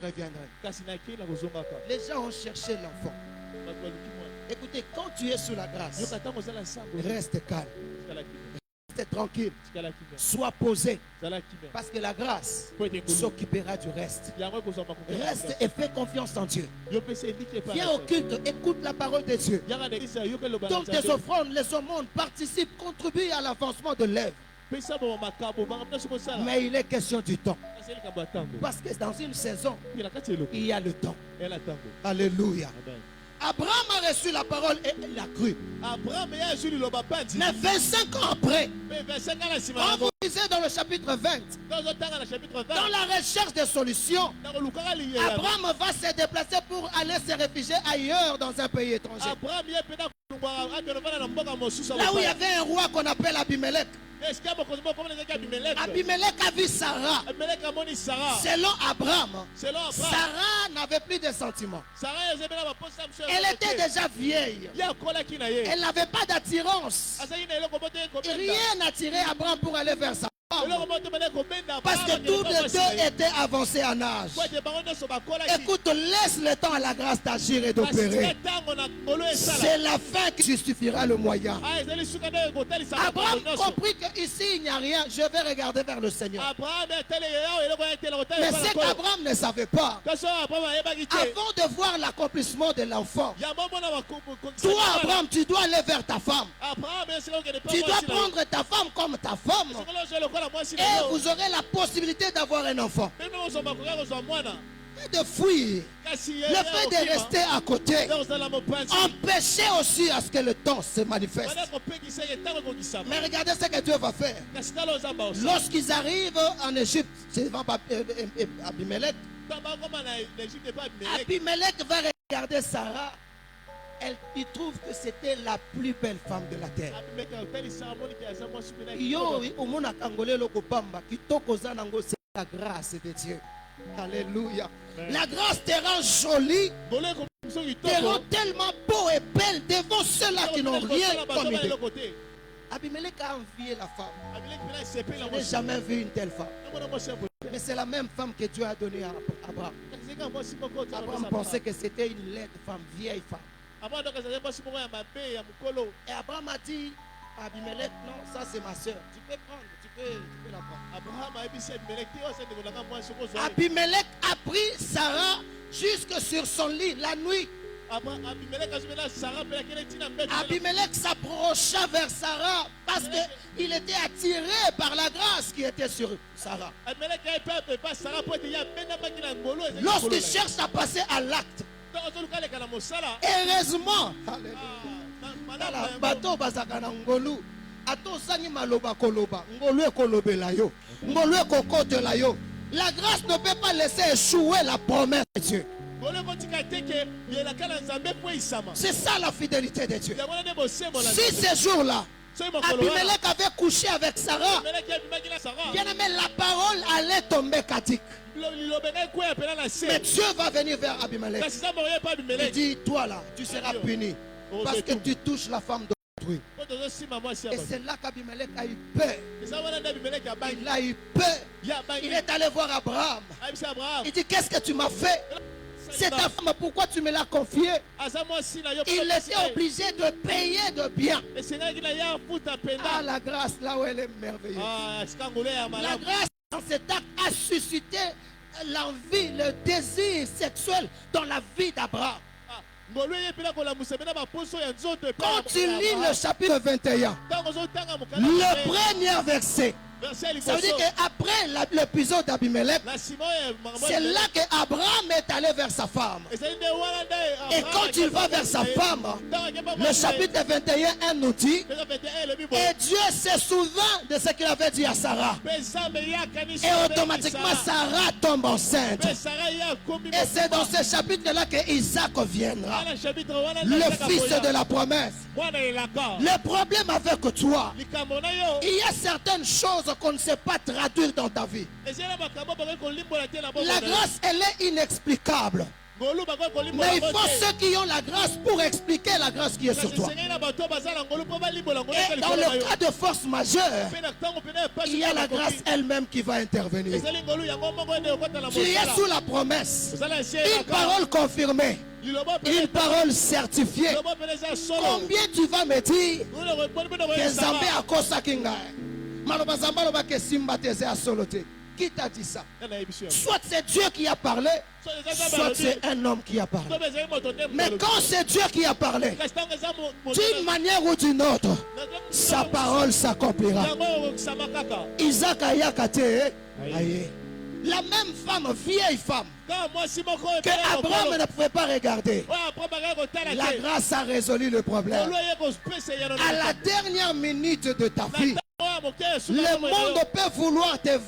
reviendrai. Les gens ont cherché l'enfant. Écoutez, quand tu es sous la grâce, reste calme. Reste tranquille. Sois posé. Parce que la grâce s'occupera du reste. Reste et fais confiance en Dieu. Viens au culte, écoute la parole de Dieu. Donc tes offrandes, les aumônes participent, contribuent à l'avancement de l'œuvre. Mais il est question du temps. Parce que dans une saison, il y a le temps. Alléluia. Abraham a reçu la parole et il a cru. Mais 25 ans après, on vous disait dans le chapitre 20, dans la recherche des solutions, Abraham va se déplacer pour aller se réfugier ailleurs dans un pays étranger. Là où il y avait un roi qu'on appelle Abimelech. Abimelech a vu Sarah. Selon Abraham, Sarah n'avait plus de sentiments. Elle était déjà vieille. Elle n'avait pas d'attirance. Rien n'attirait Abraham pour aller vers Sarah. Parce que tous les deux étaient avancés en âge. Écoute, laisse le temps à la grâce d'agir et d'opérer. C'est la fin qui justifiera le moyen. Abraham comprit qu'ici il n'y a rien. Je vais regarder vers le Seigneur. Mais c'est qu'Abraham ne savait pas. Avant de voir l'accomplissement de l'enfant, toi Abraham, tu dois aller vers ta femme. Tu dois prendre ta femme comme ta femme. Et vous aurez la possibilité d'avoir un enfant. Et de fuir. Le fait de rester à côté empêcher aussi à ce que le temps se manifeste. Mais regardez ce que Dieu va faire. Lorsqu'ils arrivent en Égypte, c'est Abimelech. Abimelech va regarder Sarah. Il trouve que c'était la plus belle femme de la terre. C'est la grâce de Dieu. Alléluia. La grâce te rend jolie, te rend tellement beau et belle devant ceux-là qui n'ont rien comme idée. Abimelech a envié la femme. Je n'ai jamais vu une telle femme. Mais c'est la même femme que Dieu a donnée à Abraham. Abraham pensait que c'était une laide femme, vieille femme. Et Abraham a dit à Abimelech, non, ça c'est ma soeur. Tu peux prendre, tu peux la prendre. Abimelech a pris Sarah jusque sur son lit la nuit. Abimelech s'approcha vers Sarah parce qu'il était attiré par la grâce qui était sur Sarah. Lorsqu'il cherche à passer à l'acte, heureusement, bateau bazakana ngolu atosani maloba koloba ngolu ekolobela yo ngolu ekokotela yo. La grâce ne peut pas laisser échouer la promesse de Dieu. C'est ça la fidélité de Dieu. Si ces jours-là Abimelech avait couché avec Sarah, bien aimé, la parole allait tomber catique. Mais Dieu va venir vers Abimelech. Il dit, toi là, tu seras puni parce que tu touches la femme d'autrui. Et c'est là qu'Abimelech a eu peur. Il a eu peur. Il est allé voir Abraham. Il dit, qu'est-ce que tu m'as fait? C'est ta femme, pourquoi tu me l'as confiée? Il était obligé de payer de bien. Ah, la grâce, là où elle est merveilleuse. La grâce dans cet acte a suscité l'envie, le désir sexuel dans la vie d'Abraham. Quand tu lis le chapitre 21, le premier verset, ça veut dire qu'après l'épisode d'Abimelech, c'est là qu'Abraham est allé vers sa femme. Et quand il va vers sa femme, le chapitre 21 nous dit, et Dieu se souvint de ce qu'il avait dit à Sarah. Et automatiquement Sarah tombe enceinte. Et c'est dans ce chapitre-là que Isaac viendra, le fils de la promesse. Le problème avec toi, il y a certaines choses qu'on ne sait pas traduire dans ta vie. La grâce, elle est inexplicable. Mais il faut ceux qui ont la grâce pour expliquer la grâce qui est sur toi. Et dans le cas de force majeure, il y a la grâce elle-même qui va intervenir. Tu es sous la promesse. Une parole confirmée. Une parole certifiée. Combien tu vas me dire que Zambé a kosa kingai? Maloba Zamba loba ke simba teze a solote. Qui t'a dit ça? Soit c'est Dieu qui a parlé, soit c'est un homme qui a parlé. Mais quand c'est Dieu qui a parlé, d'une manière ou d'une autre, sa parole s'accomplira. Isaac a yakate. La même femme, vieille femme, que Abraham ne pouvait pas regarder. La grâce a résolu le problème. À la dernière minute de ta vie, le monde peut vouloir te